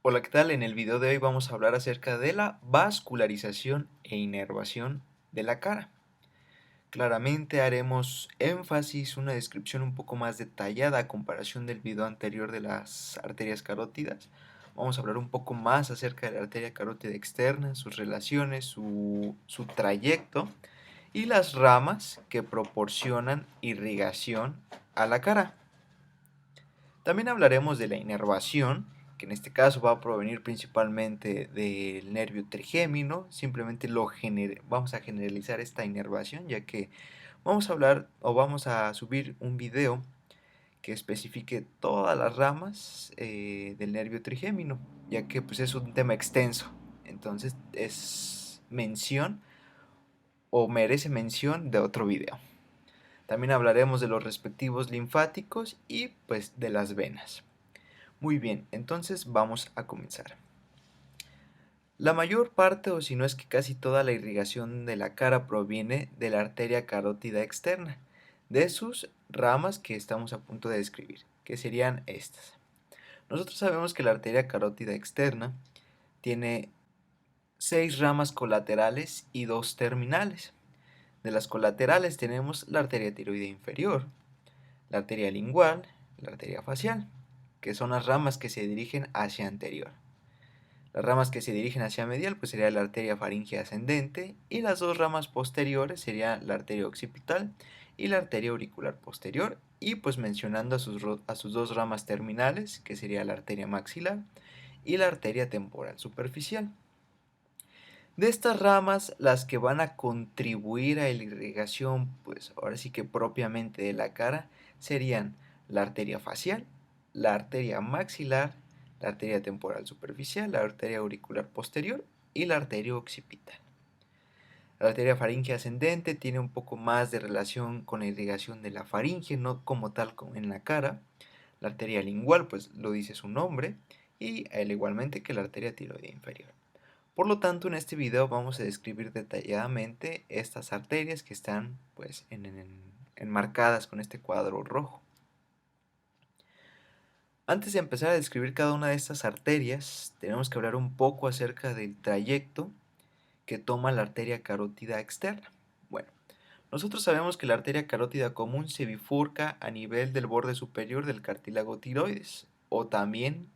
Hola, ¿qué tal? En el video de hoy vamos a hablar acerca de la vascularización e inervación de la cara. Claramente haremos énfasis, una descripción un poco más detallada a comparación del video anterior de las arterias carótidas. Vamos a hablar un poco más acerca de la arteria carótida externa, sus relaciones, su trayecto y las ramas que proporcionan irrigación a la cara. También hablaremos de la inervación, que en este caso va a provenir principalmente del nervio trigémino. Simplemente vamos a generalizar esta inervación, ya que vamos a hablar o vamos a subir un video que especifique todas las ramas del nervio trigémino, ya que pues, es un tema extenso. Entonces es mención o merece mención de otro video. También hablaremos de los respectivos linfáticos y pues de las venas. Muy bien, entonces vamos a comenzar. La mayor parte, o si no es que casi toda la irrigación de la cara proviene de la arteria carótida externa, de sus ramas que estamos a punto de describir, que serían estas. Nosotros sabemos que la arteria carótida externa tiene 6 ramas colaterales y 2 terminales. De las colaterales tenemos la arteria tiroidea inferior, la arteria lingual, la arteria facial, que son las ramas que se dirigen hacia anterior. Las ramas que se dirigen hacia medial pues sería la arteria faríngea ascendente, y las dos ramas posteriores serían la arteria occipital y la arteria auricular posterior, y pues mencionando a sus dos ramas terminales, que sería la arteria maxilar y la arteria temporal superficial. De estas ramas, las que van a contribuir a la irrigación, pues ahora sí que propiamente de la cara, serían la arteria facial, la arteria maxilar, la arteria temporal superficial, la arteria auricular posterior y la arteria occipital. La arteria faríngea ascendente tiene un poco más de relación con la irrigación de la faringe, no como tal como en la cara. La arteria lingual, pues lo dice su nombre, y al igualmente que la arteria tiroidea inferior. Por lo tanto, en este video vamos a describir detalladamente estas arterias que están pues enmarcadas con este cuadro rojo. Antes de empezar a describir cada una de estas arterias, tenemos que hablar un poco acerca del trayecto que toma la arteria carótida externa. Bueno, nosotros sabemos que la arteria carótida común se bifurca a nivel del borde superior del cartílago tiroides, o también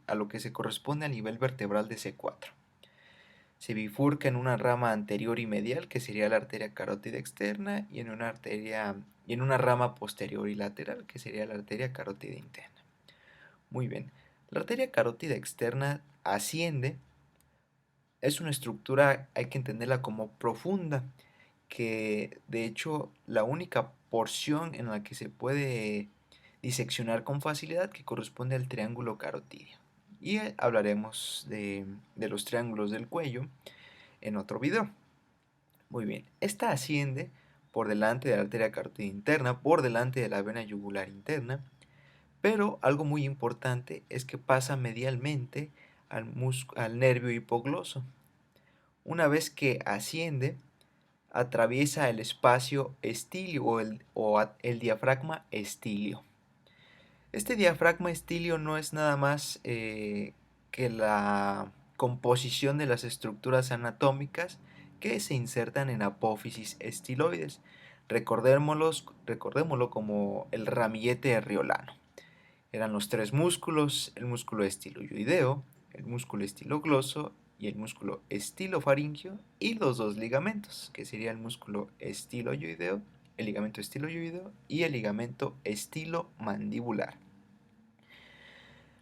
a lo que se corresponde a nivel vertebral de C4. Se bifurca en una rama anterior y medial, que sería la arteria carótida externa, y en una rama posterior y lateral, que sería la arteria carótida interna. Muy bien. La arteria carótida externa asciende, es una estructura, hay que entenderla como profunda, que de hecho la única porción en la que se puede diseccionar con facilidad que corresponde al triángulo carotídeo. Y hablaremos de los triángulos del cuello en otro video. Muy bien, esta asciende por delante de la arteria carótida interna, por delante de la vena yugular interna, pero algo muy importante es que pasa medialmente al nervio hipogloso. Una vez que asciende, atraviesa el espacio estilio o el diafragma estilio. Este diafragma estilio no es nada más que la composición de las estructuras anatómicas que se insertan en apófisis estiloides. Recordémoslo como el ramillete riolano. Eran los tres músculos: el músculo estiloideo, el músculo estilogloso y el músculo estilofaringio, y los dos ligamentos, que sería el músculo estiloideo, el ligamento estiloideo y el ligamento estilomandibular.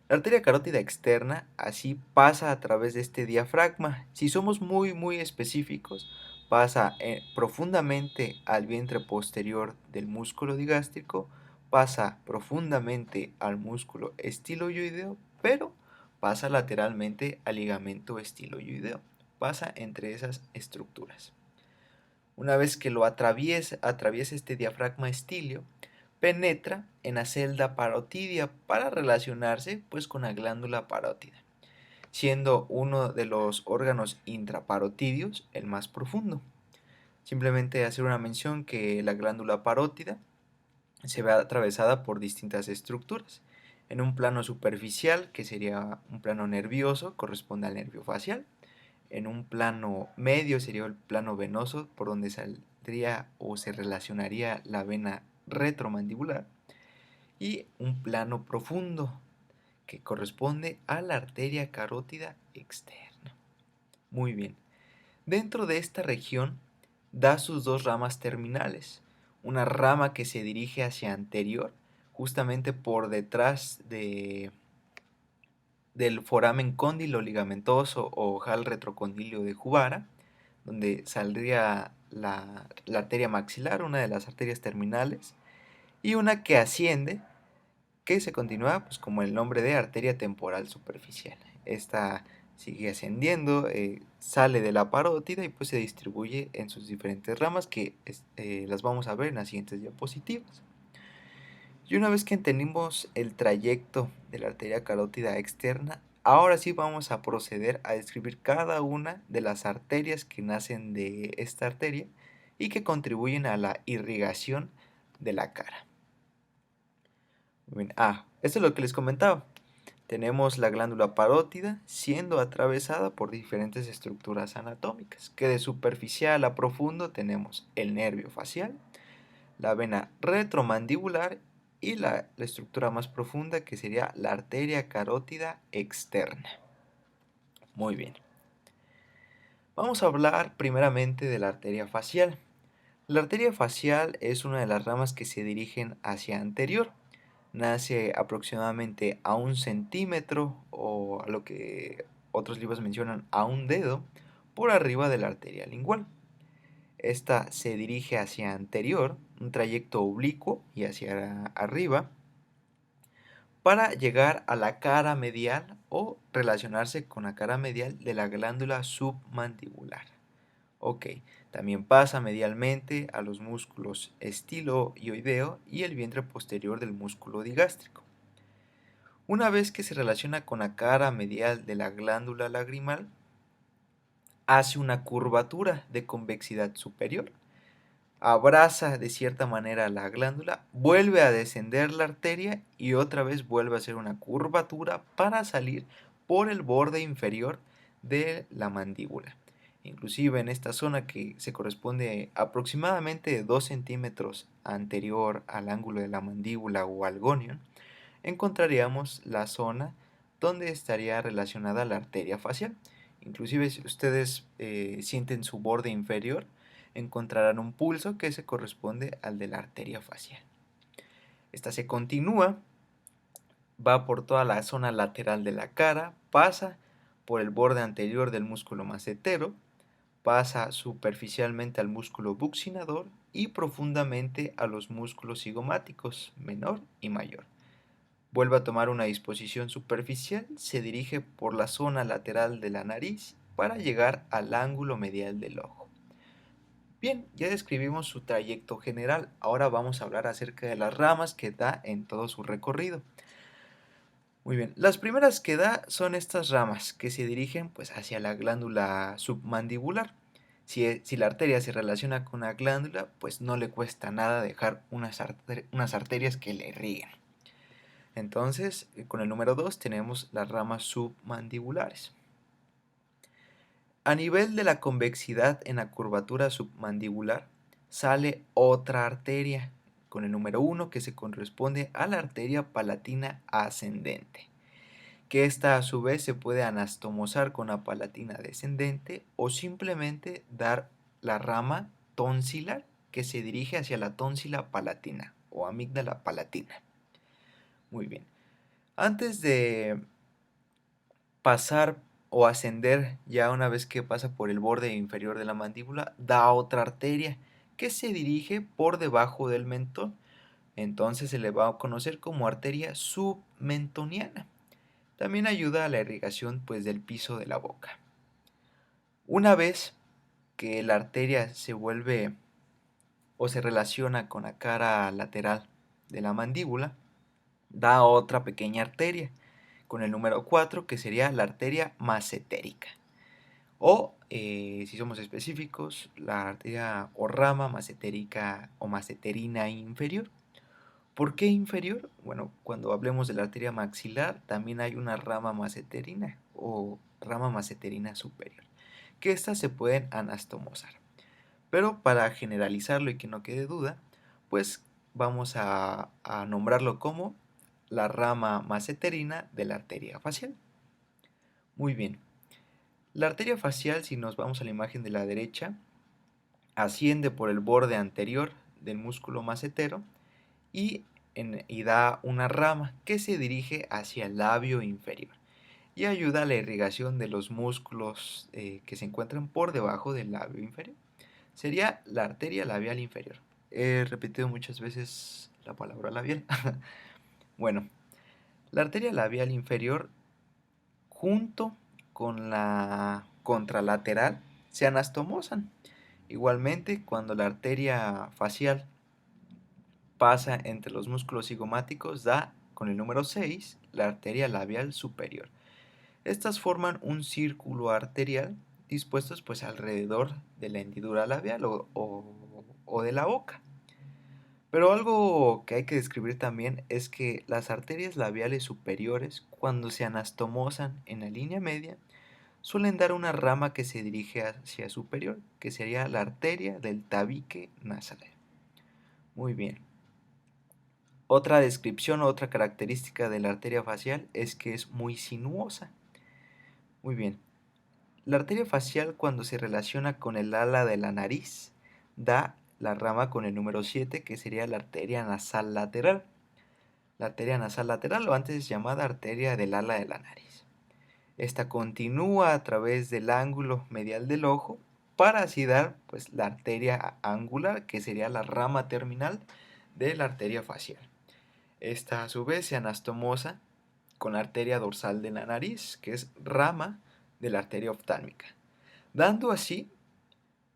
La arteria carótida externa así pasa a través de este diafragma. Si somos muy específicos, pasa profundamente al vientre posterior del músculo digástrico, pasa profundamente al músculo estiloideo, pero pasa lateralmente al ligamento estiloideo. Pasa entre esas estructuras. Una vez que lo atraviesa este diafragma estilio, penetra en la celda parotidia para relacionarse pues con la glándula parótida, siendo uno de los órganos intraparotídeos el más profundo. Simplemente hacer una mención que la glándula parótida se ve atravesada por distintas estructuras. En un plano superficial, que sería un plano nervioso, corresponde al nervio facial. En un plano medio sería el plano venoso, por donde saldría o se relacionaría la vena retromandibular. Y un plano profundo, que corresponde a la arteria carótida externa. Muy bien. Dentro de esta región da sus dos ramas terminales. Una rama que se dirige hacia anterior, justamente por detrás del foramen cóndilo ligamentoso o ojal retrocondilio de Juvara, donde saldría la arteria maxilar, una de las arterias terminales, y una que asciende, que se continúa pues, como el nombre de arteria temporal superficial. Esta sigue ascendiendo, sale de la parótida y pues se distribuye en sus diferentes ramas que las vamos a ver en las siguientes diapositivas. Y una vez que entendimos el trayecto de la arteria carótida externa, ahora sí vamos a proceder a describir cada una de las arterias que nacen de esta arteria y que contribuyen a la irrigación de la cara. Bien, esto es lo que les comentaba. Tenemos la glándula parótida siendo atravesada por diferentes estructuras anatómicas, que de superficial a profundo tenemos el nervio facial, la vena retromandibular y la estructura más profunda que sería la arteria carótida externa. Muy bien. Vamos a hablar primeramente de la arteria facial. La arteria facial es una de las ramas que se dirigen hacia anterior. Nace aproximadamente a 1 centímetro o a lo que otros libros mencionan a un dedo por arriba de la arteria lingual. Esta se dirige hacia anterior, un trayecto oblicuo y hacia arriba, para llegar a la cara medial o relacionarse con la cara medial de la glándula submandibular. Ok, también pasa medialmente a los músculos estiloioideo y el vientre posterior del músculo digástrico. Una vez que se relaciona con la cara medial de la glándula lagrimal, hace una curvatura de convexidad superior, abraza de cierta manera la glándula, vuelve a descender la arteria y otra vez vuelve a hacer una curvatura para salir por el borde inferior de la mandíbula. Inclusive en esta zona que se corresponde aproximadamente 2 centímetros anterior al ángulo de la mandíbula o al gonion, encontraríamos la zona donde estaría relacionada la arteria facial. Inclusive si ustedes sienten su borde inferior, encontrarán un pulso que se corresponde al de la arteria facial. Esta se continúa, va por toda la zona lateral de la cara, pasa por el borde anterior del músculo macetero, pasa superficialmente al músculo buccinador y profundamente a los músculos cigomáticos menor y mayor. Vuelve a tomar una disposición superficial, se dirige por la zona lateral de la nariz para llegar al ángulo medial del ojo. Bien, ya describimos su trayecto general, ahora vamos a hablar acerca de las ramas que da en todo su recorrido. Muy bien, las primeras que da son estas ramas que se dirigen pues, hacia la glándula submandibular. Si la arteria se relaciona con la glándula, pues no le cuesta nada dejar unas arterias que le irriguen. Entonces, con el número 2 tenemos las ramas submandibulares. A nivel de la convexidad en la curvatura submandibular, sale otra arteria, con el número 1 que se corresponde a la arteria palatina ascendente, que esta a su vez se puede anastomosar con la palatina descendente o simplemente dar la rama tonsilar que se dirige hacia la tónsila palatina o amígdala palatina. Muy bien. Antes de pasar o ascender, ya una vez que pasa por el borde inferior de la mandíbula, da otra arteria que se dirige por debajo del mentón. Entonces se le va a conocer como arteria submentoniana. También ayuda a la irrigación pues, del piso de la boca. Una vez que la arteria se vuelve o se relaciona con la cara lateral de la mandíbula, da otra pequeña arteria con el número 4 que sería la arteria macetérica o si somos específicos la arteria o rama macetérica o maceterina inferior. ¿Por qué inferior? Bueno, cuando hablemos de la arteria maxilar, también hay una rama masseterina o rama masseterina superior, que estas se pueden anastomosar. Pero para generalizarlo y que no quede duda, pues vamos a nombrarlo como la rama masseterina de la arteria facial. Muy bien. La arteria facial, si nos vamos a la imagen de la derecha, asciende por el borde anterior del músculo massetero y da una rama que se dirige hacia el labio inferior y ayuda a la irrigación de los músculos que se encuentran por debajo del labio inferior. Sería la arteria labial inferior. He repetido muchas veces la palabra labial. Bueno, la arteria labial inferior junto con la contralateral se anastomosan. Igualmente, cuando la arteria facial pasa entre los músculos cigomáticos, da con el número 6 la arteria labial superior. Estas forman un círculo arterial dispuestos pues alrededor de la hendidura labial o de la boca. Pero algo que hay que describir también es que las arterias labiales superiores, cuando se anastomosan en la línea media, suelen dar una rama que se dirige hacia superior, que sería la arteria del tabique nasal. Muy bien. Otra descripción o otra característica de la arteria facial es que es muy sinuosa. Muy bien. La arteria facial, cuando se relaciona con el ala de la nariz, da la rama con el número 7, que sería la arteria nasal lateral. La arteria nasal lateral, o antes llamada arteria del ala de la nariz. Esta continúa a través del ángulo medial del ojo para así dar pues, la arteria angular, que sería la rama terminal de la arteria facial. Esta a su vez se anastomosa con la arteria dorsal de la nariz, que es rama de la arteria oftálmica, dando así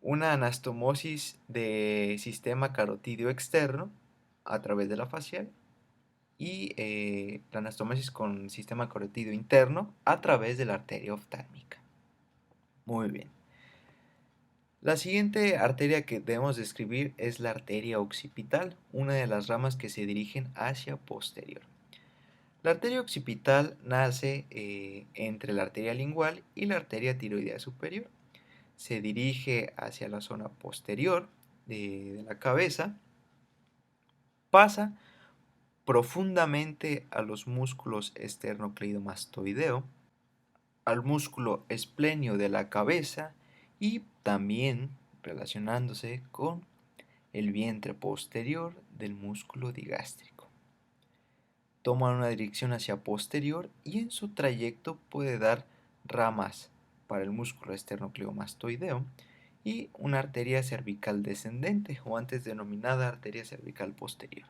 una anastomosis de sistema carotídeo externo a través de la facial y la anastomosis con sistema carotídeo interno a través de la arteria oftálmica. Muy bien. La siguiente arteria que debemos describir es la arteria occipital, una de las ramas que se dirigen hacia posterior. La arteria occipital nace entre la arteria lingual y la arteria tiroidea superior. Se dirige hacia la zona posterior de la cabeza, pasa profundamente a los músculos esternocleidomastoideo, al músculo esplenio de la cabeza y también relacionándose con el vientre posterior del músculo digástrico. Toma una dirección hacia posterior y en su trayecto puede dar ramas para el músculo esternocleidomastoideo y una arteria cervical descendente o antes denominada arteria cervical posterior.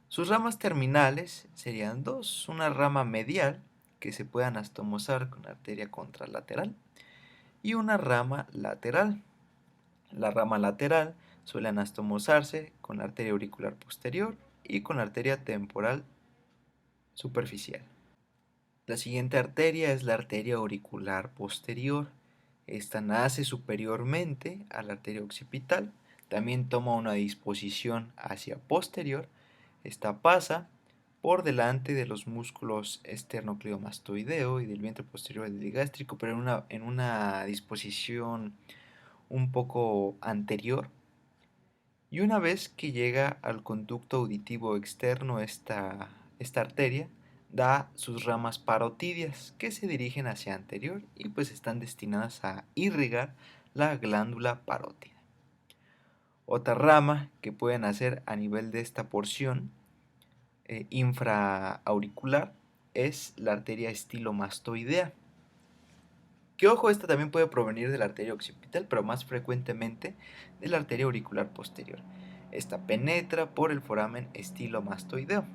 Sus ramas terminales serían dos, una rama medial que se puede anastomosar con arteria contralateral y una rama lateral. La rama lateral suele anastomosarse con la arteria auricular posterior y con la arteria temporal superficial. La siguiente arteria es la arteria auricular posterior. Esta nace superiormente a la arteria occipital, también toma una disposición hacia posterior. Esta pasa por delante de los músculos esternocleidomastoideo y del vientre posterior del digástrico, pero en una disposición un poco anterior. Y una vez que llega al conducto auditivo externo esta arteria, da sus ramas parotídeas que se dirigen hacia anterior y pues están destinadas a irrigar la glándula parótida. Otra rama que pueden hacer a nivel de esta porción infraauricular es la arteria estilomastoidea. Que ojo, esta también puede provenir de la arteria occipital, pero más frecuentemente de la arteria auricular posterior. Esta penetra por el foramen estilomastoideo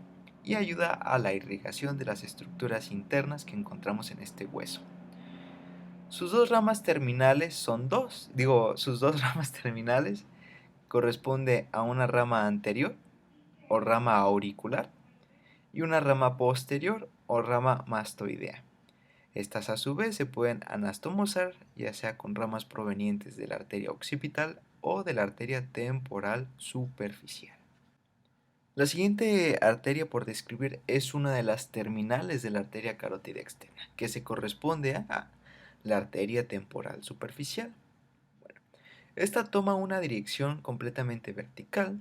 y ayuda a la irrigación de las estructuras internas que encontramos en este hueso. Sus dos ramas terminales sus dos ramas terminales corresponde a una rama anterior o rama auricular y una rama posterior o rama mastoidea. Estas a su vez se pueden anastomosar ya sea con ramas provenientes de la arteria occipital o de la arteria temporal superficial. La siguiente arteria por describir es una de las terminales de la arteria carótida externa, que se corresponde a la arteria temporal superficial. Bueno, esta toma una dirección completamente vertical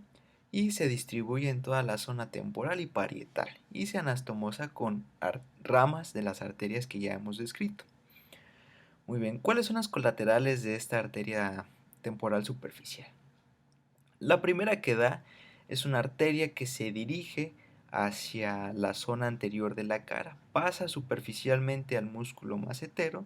y se distribuye en toda la zona temporal y parietal y se anastomosa con ramas de las arterias que ya hemos descrito. Muy bien, ¿cuáles son las colaterales de esta arteria temporal superficial? La primera que da es una arteria que se dirige hacia la zona anterior de la cara, pasa superficialmente al músculo macetero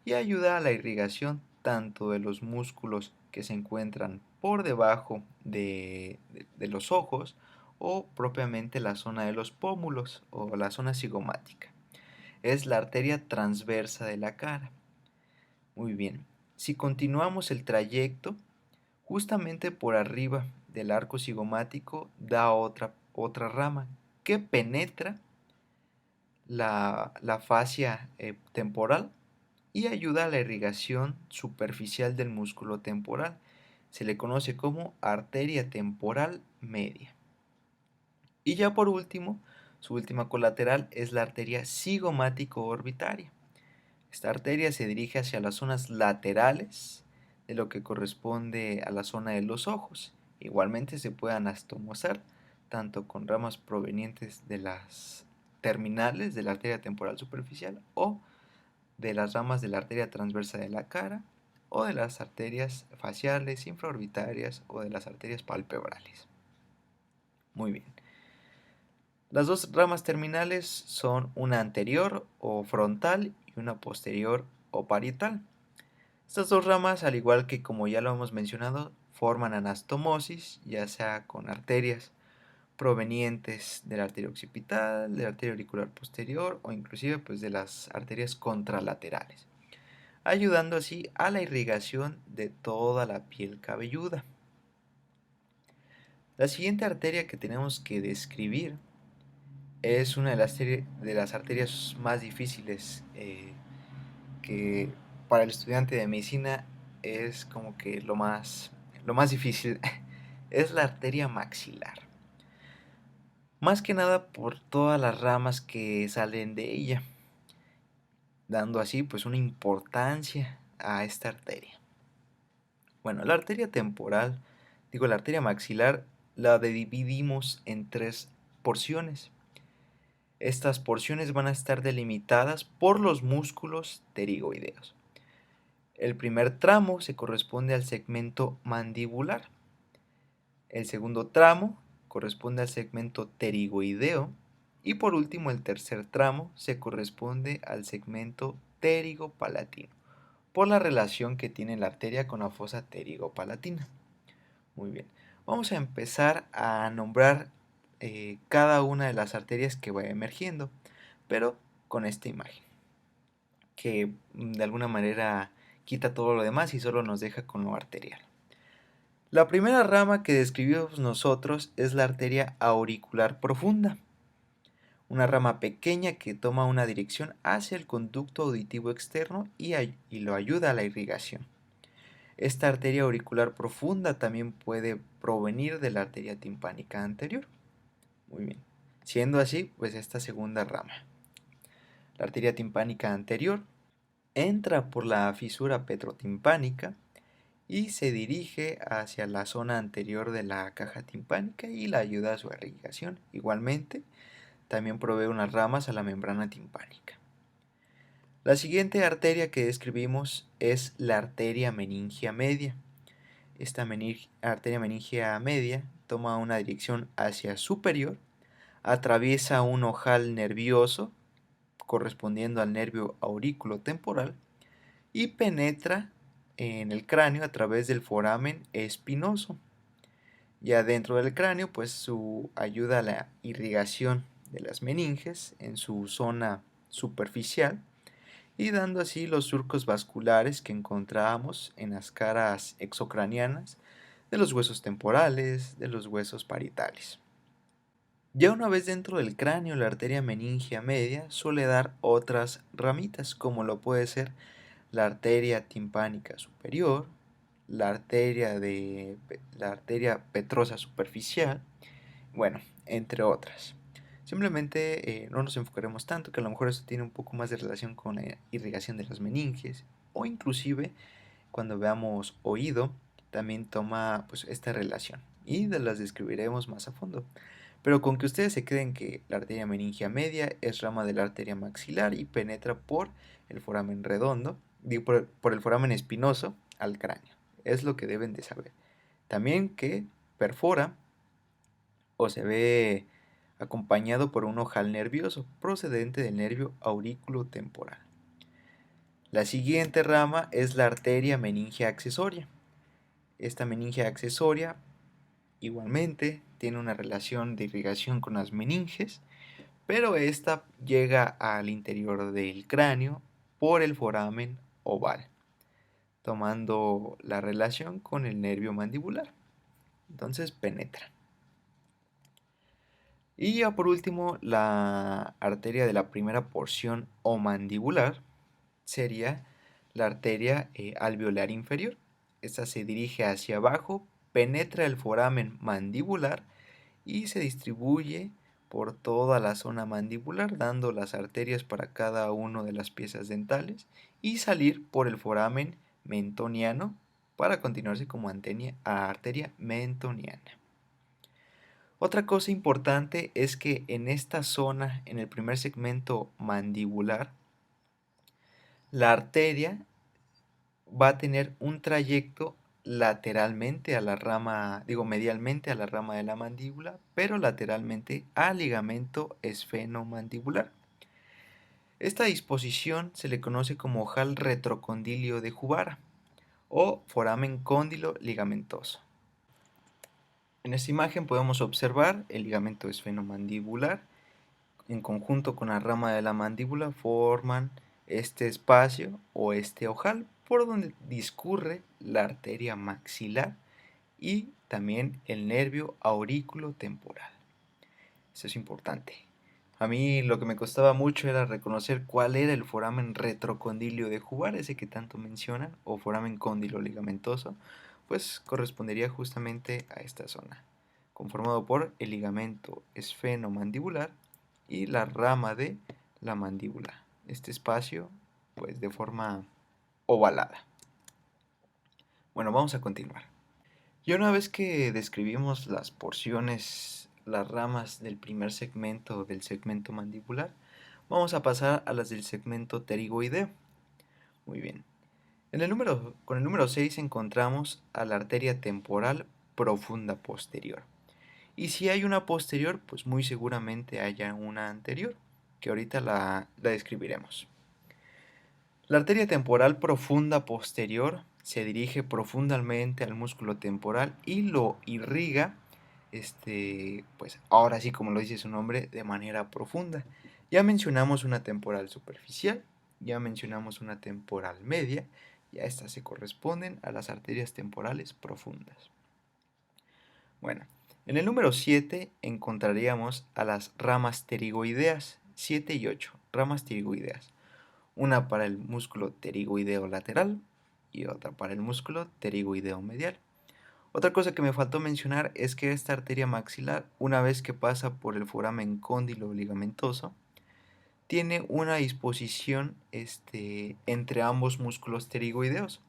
y ayuda a la irrigación tanto de los músculos que se encuentran por debajo de los ojos o propiamente la zona de los pómulos o la zona cigomática. Es la arteria transversa de la cara. Muy bien, si continuamos el trayecto, justamente por arriba del arco cigomático da otra rama que penetra la fascia temporal y ayuda a la irrigación superficial del músculo temporal. Se le conoce como arteria temporal media. Y ya por último, su última colateral es la arteria cigomático-orbitaria. Esta arteria se dirige hacia las zonas laterales de lo que corresponde a la zona de los ojos. Igualmente se puede anastomosar tanto con ramas provenientes de las terminales de la arteria temporal superficial o de las ramas de la arteria transversa de la cara o de las arterias faciales, infraorbitarias o de las arterias palpebrales. Muy bien. Las dos ramas terminales son una anterior o frontal y una posterior o parietal. Estas dos ramas, al igual que como ya lo hemos mencionado, forman anastomosis, ya sea con arterias provenientes de la arteria occipital, de la arteria auricular posterior o inclusive pues de las arterias contralaterales, ayudando así a la irrigación de toda la piel cabelluda. La siguiente arteria que tenemos que describir es una de las arterias más difíciles que para el estudiante de medicina es como que lo más difícil. Es la arteria maxilar. Más que nada por todas las ramas que salen de ella, dando así pues una importancia a esta arteria. Bueno, la arteria temporal, la arteria maxilar, la dividimos en tres porciones. Estas porciones van a estar delimitadas por los músculos pterigoideos. El primer tramo se corresponde al segmento mandibular. El segundo tramo corresponde al segmento pterigoideo. Y por último, el tercer tramo se corresponde al segmento pterigopalatino, por la relación que tiene la arteria con la fosa pterigopalatina. Muy bien, vamos a empezar a nombrar cada una de las arterias que va emergiendo, pero con esta imagen, que de alguna manera quita todo lo demás y solo nos deja con lo arterial. La primera rama que describimos nosotros es la arteria auricular profunda, una rama pequeña que toma una dirección hacia el conducto auditivo externo y lo ayuda a la irrigación. Esta arteria auricular profunda también puede provenir de la arteria timpánica anterior. Muy bien. Siendo así, pues esta segunda rama, la arteria timpánica anterior, entra por la fisura petrotimpánica y se dirige hacia la zona anterior de la caja timpánica y la ayuda a su irrigación. Igualmente, también provee unas ramas a la membrana timpánica. La siguiente arteria que describimos es la arteria meningia media. Esta arteria meningia media toma una dirección hacia superior, atraviesa un ojal nervioso correspondiendo al nervio aurículo temporal y penetra en el cráneo a través del foramen espinoso. Ya dentro del cráneo, pues su ayuda a la irrigación de las meninges en su zona superficial y dando así los surcos vasculares que encontramos en las caras exocranianas de los huesos temporales, de los huesos parietales. Ya una vez dentro del cráneo, la arteria meningia media suele dar otras ramitas, como lo puede ser la arteria timpánica superior, la arteria petrosa superficial, Bueno, entre otras. Simplemente no nos enfocaremos tanto, que a lo mejor esto tiene un poco más de relación con la irrigación de las meninges, o inclusive cuando veamos oído, también toma pues esta relación, y las describiremos más a fondo. Pero con que ustedes se creen que la arteria meningia media es rama de la arteria maxilar y penetra por el foramen redondo, digo, por el foramen espinoso al cráneo. Es lo que deben de saber. También que perfora o se ve acompañado por un ojal nervioso procedente del nervio aurículo-temporal. La siguiente rama es la arteria meningia accesoria. Esta meningia accesoria igualmente tiene una relación de irrigación con las meninges, pero esta llega al interior del cráneo por el foramen oval, tomando la relación con el nervio mandibular. Entonces penetra. Y ya por último, la arteria de la primera porción o mandibular sería la arteria alveolar inferior. Esta se dirige hacia abajo, penetra el foramen mandibular y se distribuye por toda la zona mandibular, dando las arterias para cada una de las piezas dentales y salir por el foramen mentoniano para continuarse como arteria mentoniana. Otra cosa importante es que en esta zona, en el primer segmento mandibular, la arteria va a tener un trayecto lateralmente a la rama, digo medialmente a la rama de la mandíbula, pero lateralmente al ligamento esfenomandibular. Esta disposición se le conoce como ojal retrocondilio de Juvara o foramen cóndilo ligamentoso. En esta imagen podemos observar el ligamento esfenomandibular en conjunto con la rama de la mandíbula forman este espacio o este ojal por donde discurre la arteria maxilar y también el nervio aurículo temporal. Eso es importante. A mí lo que me costaba mucho era reconocer cuál era el foramen retrocondilio de Juvara, ese que tanto mencionan, o foramen cóndilo ligamentoso, pues correspondería justamente a esta zona, conformado por el ligamento esfenomandibular y la rama de la mandíbula. Este espacio, pues de forma ovalada. Bueno, vamos a continuar. Y una vez que describimos las porciones, las ramas del primer segmento del segmento mandibular, vamos a pasar a las del segmento pterigoideo. Muy bien. Con el número 6 encontramos a la arteria temporal profunda posterior. Y si hay una posterior, pues muy seguramente haya una anterior, que ahorita la describiremos. La arteria temporal profunda posterior se dirige profundamente al músculo temporal y lo irriga, pues ahora sí como lo dice su nombre, de manera profunda. Ya mencionamos una temporal superficial, ya mencionamos una temporal media, y a estas se corresponden a las arterias temporales profundas. Bueno, en el número 7 encontraríamos a las ramas pterigoideas, 7 y 8, ramas pterigoideas. Una para el músculo pterigoideo lateral y otra para el músculo pterigoideo medial. Otra cosa que me faltó mencionar es que esta arteria maxilar, una vez que pasa por el foramen cóndilo ligamentoso, tiene una disposición entre ambos músculos pterigoideos.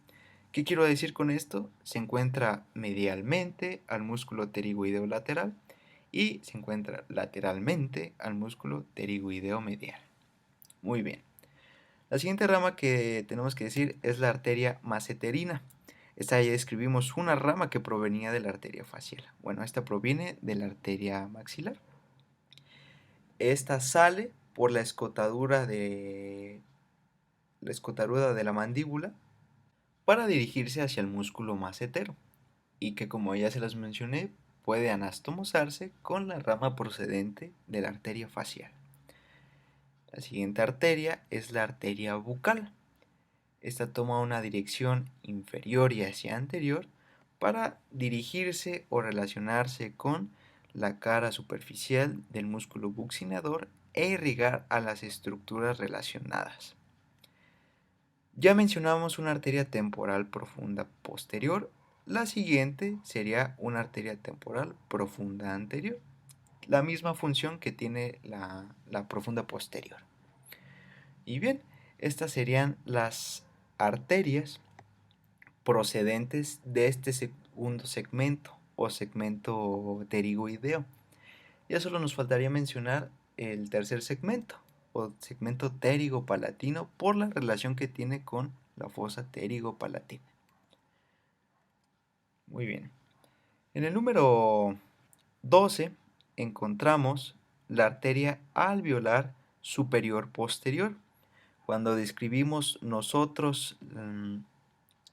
¿Qué quiero decir con esto? Se encuentra medialmente al músculo pterigoideo lateral y se encuentra lateralmente al músculo pterigoideo medial. Muy bien. La siguiente rama que tenemos que decir es la arteria masseterina. Esta ya describimos una rama que provenía de la arteria facial. Bueno, esta proviene de la arteria maxilar. Esta sale por la escotadura de la mandíbula para dirigirse hacia el músculo massetero y que, como ya se las mencioné, puede anastomosarse con la rama procedente de la arteria facial. La siguiente arteria es la arteria bucal. Esta toma una dirección inferior y hacia anterior para dirigirse o relacionarse con la cara superficial del músculo buccinador e irrigar a las estructuras relacionadas. Ya mencionamos una arteria temporal profunda posterior. La siguiente sería una arteria temporal profunda anterior. la misma función que tiene la profunda posterior. Y bien, estas serían las arterias procedentes de este segundo segmento o segmento pterigoideo. Ya solo nos faltaría mencionar el tercer segmento o segmento pterigopalatino por la relación que tiene con la fosa pterigopalatina. Muy bien. En el número 12 encontramos la arteria alveolar superior posterior. Cuando describimos nosotros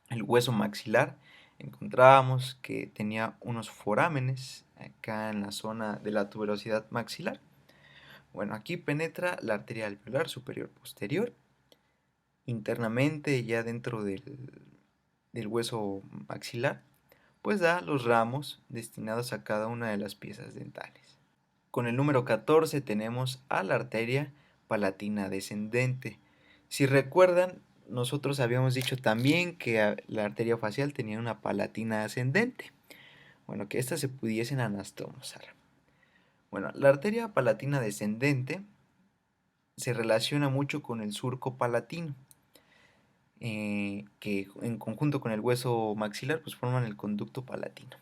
el hueso maxilar, encontrábamos que tenía unos forámenes acá en la zona de la tuberosidad maxilar. Bueno, aquí penetra la arteria alveolar superior posterior. Internamente, ya dentro del hueso maxilar, pues da los ramos destinados a cada una de las piezas dentales. Con el número 14 tenemos a la arteria palatina descendente. Si recuerdan, nosotros habíamos dicho también que la arteria facial tenía una palatina ascendente. Bueno, que éstas se pudiesen anastomosar. Bueno, la arteria palatina descendente se relaciona mucho con el surco palatino, que en conjunto con el hueso maxilar pues forman el conducto palatino.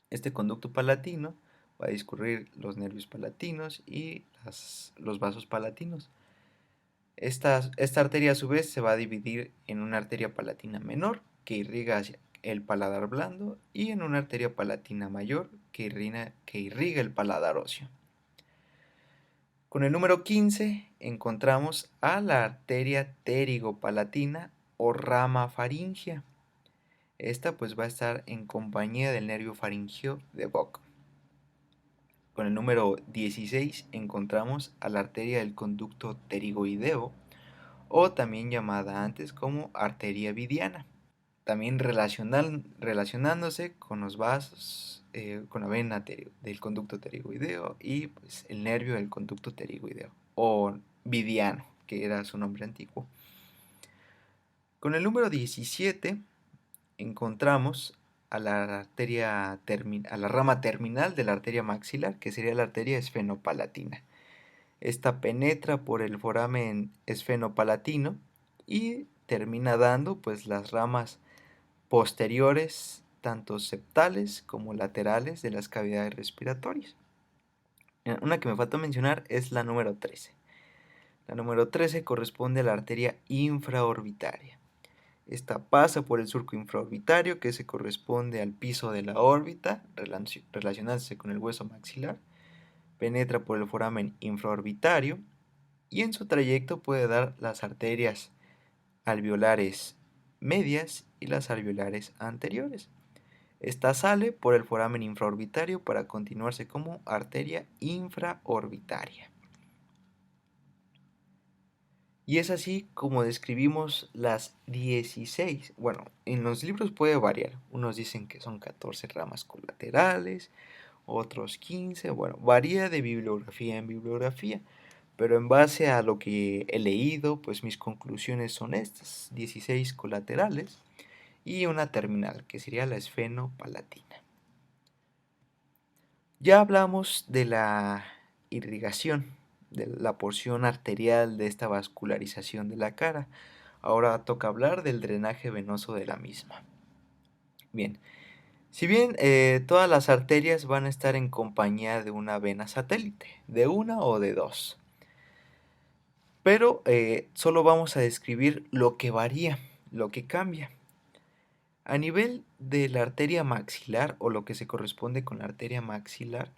Este conducto palatino va a discurrir los nervios palatinos y los vasos palatinos. Esta arteria a su vez se va a dividir en una arteria palatina menor que irriga hacia el paladar blando y en una arteria palatina mayor que irriga el paladar óseo. Con el número 15 encontramos a la arteria pterigopalatina o rama faríngea. Esta pues va a estar en compañía del nervio faríngeo de Bock. Con el número 16 encontramos a la arteria del conducto pterigoideo o también llamada antes como arteria vidiana. También relacionándose con los vasos, con la vena del conducto pterigoideo y pues, el nervio del conducto pterigoideo o vidiano, que era su nombre antiguo. Con el número 17 encontramos a la rama terminal de la arteria maxilar, que sería la arteria esfenopalatina. Esta penetra por el foramen esfenopalatino y termina dando pues las ramas posteriores, tanto septales como laterales de las cavidades respiratorias. Una que me falta mencionar es la número 13. La número 13 corresponde a la arteria infraorbitaria. Esta pasa por el surco infraorbitario que se corresponde al piso de la órbita, relacionándose con el hueso maxilar, penetra por el foramen infraorbitario y en su trayecto puede dar las arterias alveolares medias y las alveolares anteriores. Esta sale por el foramen infraorbitario para continuarse como arteria infraorbitaria. Y es así como describimos las 16. Bueno, en los libros puede variar. Unos dicen que son 14 ramas colaterales, otros 15. Bueno, varía de bibliografía en bibliografía. Pero en base a lo que he leído, pues mis conclusiones son estas: 16 colaterales y una terminal, que sería la esfenopalatina. Ya hablamos de la irrigación, de la porción arterial de esta vascularización de la cara. Ahora toca hablar del drenaje venoso de la misma. Bien, si bien todas las arterias van a estar en compañía de una vena satélite, de una o de dos, pero solo vamos a describir lo que varía, lo que cambia. A nivel de la arteria maxilar, o lo que se corresponde con la arteria maxilar,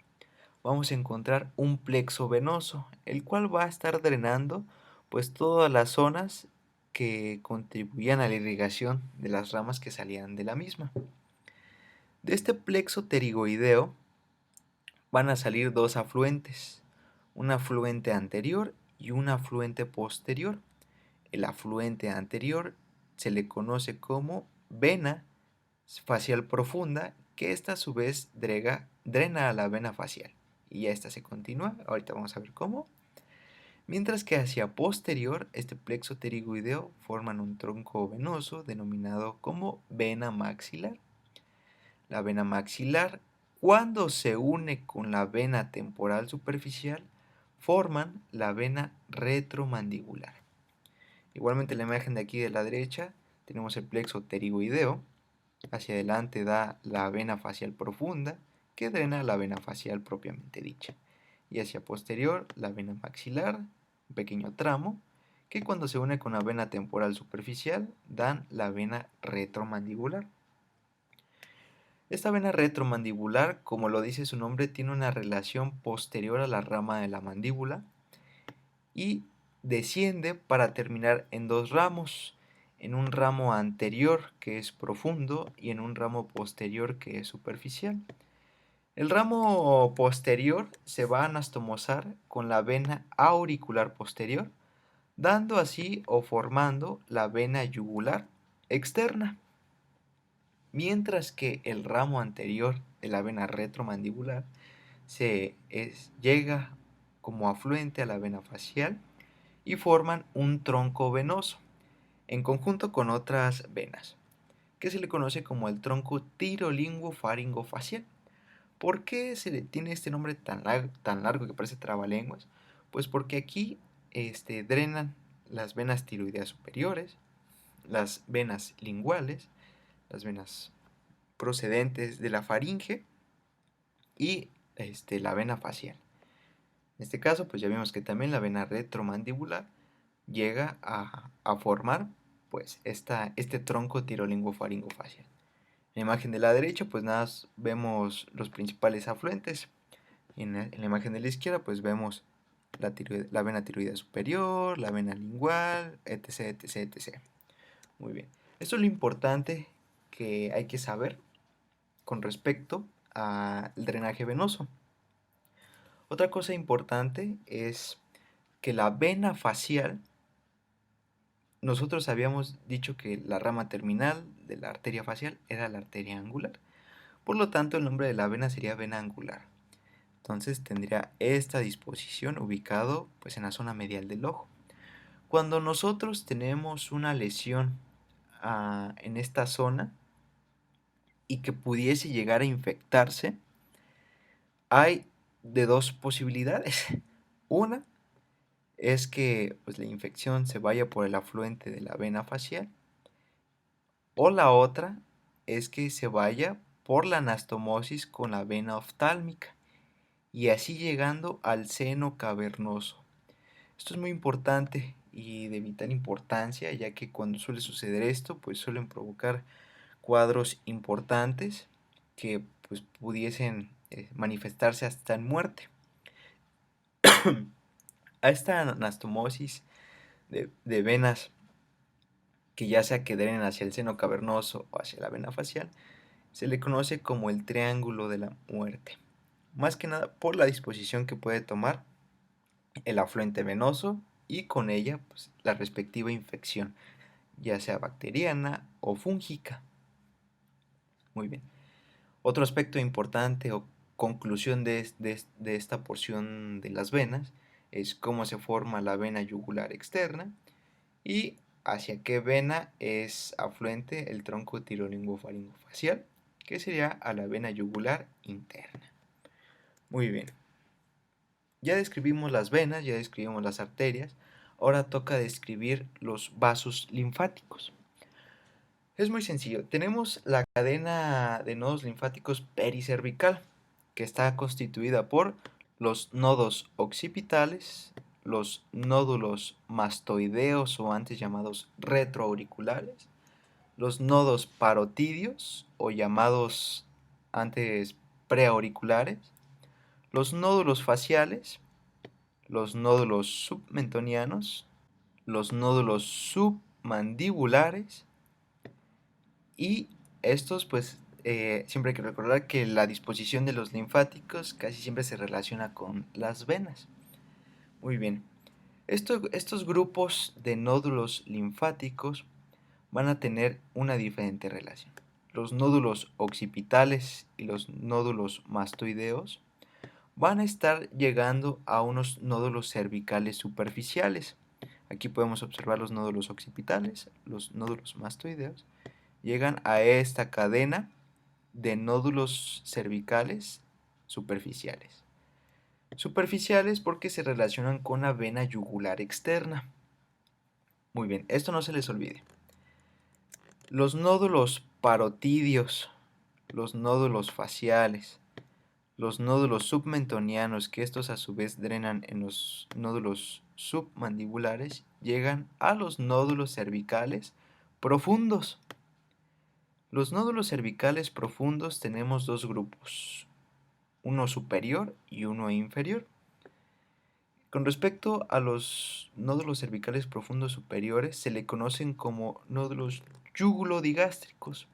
vamos a encontrar un plexo venoso, el cual va a estar drenando pues todas las zonas que contribuían a la irrigación de las ramas que salían de la misma. De este plexo pterigoideo van a salir dos afluentes, un afluente anterior y un afluente posterior. El afluente anterior se le conoce como vena facial profunda, que esta a su vez drena a la vena facial. Y ya esta se continúa, ahorita vamos a ver cómo. Mientras que hacia posterior, este plexo pterigoideo forman un tronco venoso denominado como vena maxilar. La vena maxilar Cuando se une con la vena temporal superficial, forman la vena retromandibular. Igualmente en la imagen de aquí de la derecha tenemos el plexo pterigoideo. Hacia adelante da la vena facial profunda, que drena la vena facial propiamente dicha. Y hacia posterior la vena maxilar, un pequeño tramo, que cuando se une con la vena temporal superficial dan la vena retromandibular. Esta vena retromandibular, como lo dice su nombre, tiene una relación posterior a la rama de la mandíbula y desciende para terminar en dos ramos, en un ramo anterior que es profundo y en un ramo posterior que es superficial. El ramo posterior se va a anastomosar con la vena auricular posterior, dando así o formando la vena yugular externa, mientras que el ramo anterior de la vena retromandibular llega como afluente a la vena facial y forman un tronco venoso, en conjunto con otras venas, que se le conoce como el tronco tirolinguofaringofacial. ¿Por qué se le tiene este nombre tan largo que parece trabalenguas? Pues porque aquí drenan las venas tiroideas superiores, las venas linguales, las venas procedentes de la faringe y la vena facial. En este caso, pues ya vimos que también la vena retromandibular llega a formar pues este tronco tirolinguofaringofacial. En la imagen de la derecha, pues nada, vemos los principales afluentes. En la imagen de la izquierda, pues vemos la vena tiroidea superior, la vena lingual, etc, etc, etc. Muy bien. Esto es lo importante que hay que saber con respecto al drenaje venoso. Otra cosa importante es que la vena facial, nosotros habíamos dicho que la rama terminal de la arteria facial era la arteria angular. Por lo tanto, el nombre de la vena sería vena angular. Entonces tendría esta disposición ubicado pues en la zona medial del ojo. Cuando nosotros tenemos una lesión en esta zona y que pudiese llegar a infectarse, hay de dos posibilidades. Una es que pues, la infección se vaya por el afluente de la vena facial, o la otra es que se vaya por la anastomosis con la vena oftálmica y así llegando al seno cavernoso. Esto es muy importante y de vital importancia, ya que cuando suele suceder esto, pues suelen provocar cuadros importantes que pues pudiesen manifestarse hasta en muerte. A esta anastomosis de venas que ya sea que drenen hacia el seno cavernoso o hacia la vena facial, se le conoce como el triángulo de la muerte. Más que nada por la disposición que puede tomar el afluente venoso y con ella pues, la respectiva infección, ya sea bacteriana o fúngica. Muy bien. Otro aspecto importante o conclusión de esta porción de las venas es cómo se forma la vena yugular externa y hacia qué vena es afluente el tronco tirolinguofaringofacial, que sería a la vena yugular interna. Muy bien. Ya describimos las venas, ya describimos las arterias, ahora toca describir los vasos linfáticos. Es muy sencillo, tenemos la cadena de nodos linfáticos pericervical, que está constituida por los nodos occipitales, los nódulos mastoideos o antes llamados retroauriculares, los nodos parotidios o llamados antes preauriculares, los nódulos faciales, los nódulos submentonianos, los nódulos submandibulares y estos pues siempre hay que recordar que la disposición de los linfáticos casi siempre se relaciona con las venas. Muy bien, estos grupos de nódulos linfáticos van a tener una diferente relación. Los nódulos occipitales y los nódulos mastoideos van a estar llegando a unos nódulos cervicales superficiales. Aquí podemos observar los nódulos occipitales, los nódulos mastoideos, llegan a esta cadena de nódulos cervicales superficiales. Superficiales porque se relacionan con la vena yugular externa. Muy bien, esto no se les olvide. Los nódulos parotidios, los nódulos faciales, los nódulos submentonianos, que estos a su vez drenan en los nódulos submandibulares, llegan a los nódulos cervicales profundos. Los nódulos cervicales profundos tenemos dos grupos, uno superior y uno inferior. Con respecto a los nódulos cervicales profundos superiores, se le conocen como nódulos yugulodigástricos.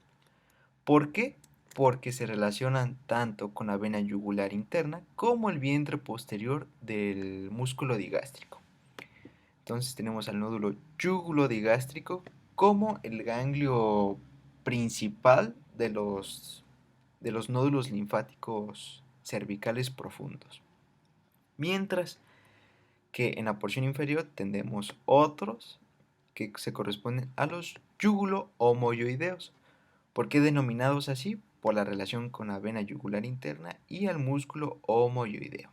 ¿Por qué? Porque se relacionan tanto con la vena yugular interna como el vientre posterior del músculo digástrico. Entonces tenemos al nódulo yugulodigástrico como el ganglio principal de los nódulos linfáticos cervicales profundos. Mientras que en la porción inferior tendremos otros que se corresponden a los yugulo-homoyoideos. ¿Por qué denominados así? Por la relación con la vena yugular interna y el músculo homoyoideo.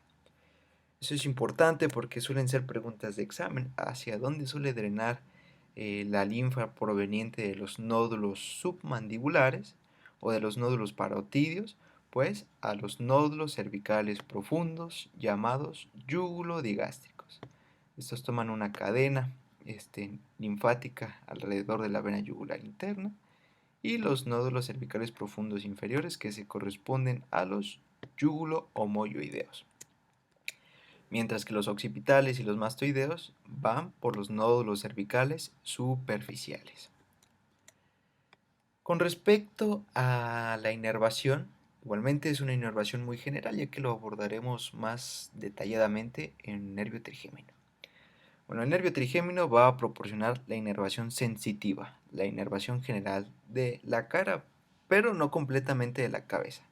Eso es importante porque suelen ser preguntas de examen. ¿Hacia dónde suele drenar la linfa proveniente de los nódulos submandibulares o de los nódulos parotidios? Pues a los nódulos cervicales profundos llamados yugulodigástricos. Estos toman una cadena linfática alrededor de la vena yugular interna, y los nódulos cervicales profundos inferiores que se corresponden a los yugulo-homoyoideos. Mientras que los occipitales y los mastoideos van por los nódulos cervicales superficiales. Con respecto a la inervación, igualmente es una inervación muy general, ya que lo abordaremos más detalladamente en nervio trigémino. Bueno, el nervio trigémino va a proporcionar la inervación sensitiva, la inervación general de la cara, pero no completamente de la cabeza.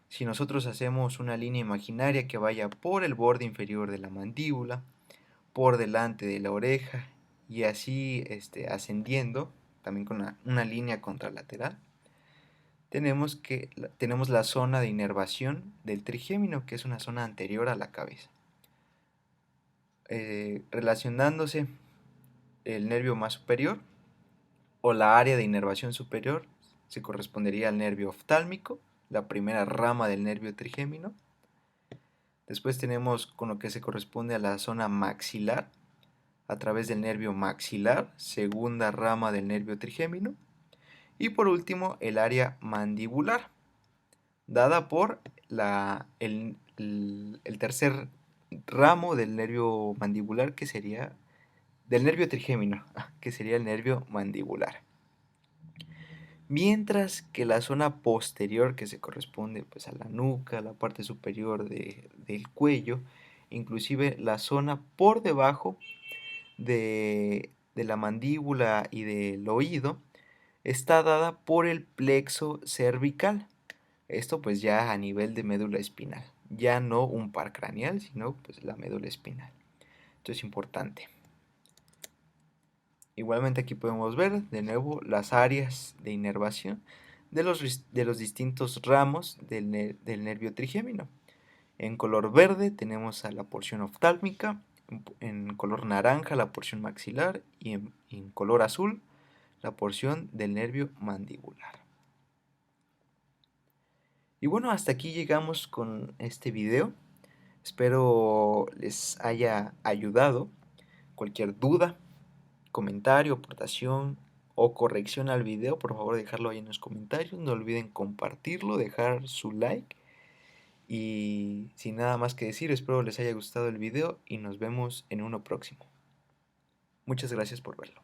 Si nosotros hacemos una línea imaginaria que vaya por el borde inferior de la mandíbula, por delante de la oreja y así ascendiendo, también con una línea contralateral, tenemos la zona de inervación del trigémino, que es una zona anterior a la cabeza. Relacionándose el nervio más superior o la área de inervación superior se correspondería al nervio oftálmico, la primera rama del nervio trigémino. Después tenemos con lo que se corresponde a la zona maxilar, a través del nervio maxilar, segunda rama del nervio trigémino. Y por último, el área mandibular, dada por el tercer ramo del nervio mandibular, que sería del nervio trigémino, que sería el nervio mandibular. Mientras que la zona posterior, que se corresponde pues a la nuca, la parte superior del cuello, inclusive la zona por debajo de la mandíbula y del oído, está dada por el plexo cervical. Esto pues ya a nivel de médula espinal, ya no un par craneal, sino pues la médula espinal. Esto es importante. Igualmente aquí podemos ver de nuevo las áreas de inervación de los distintos ramos del nervio trigémino. En color verde tenemos a la porción oftálmica, en color naranja la porción maxilar y en color azul la porción del nervio mandibular. Y bueno, hasta aquí llegamos con este video. Espero les haya ayudado. Cualquier duda, comentario, aportación o corrección al video, por favor dejarlo ahí en los comentarios. No olviden compartirlo, dejar su like. Y sin nada más que decir, espero les haya gustado el video y nos vemos en uno próximo. Muchas gracias por verlo.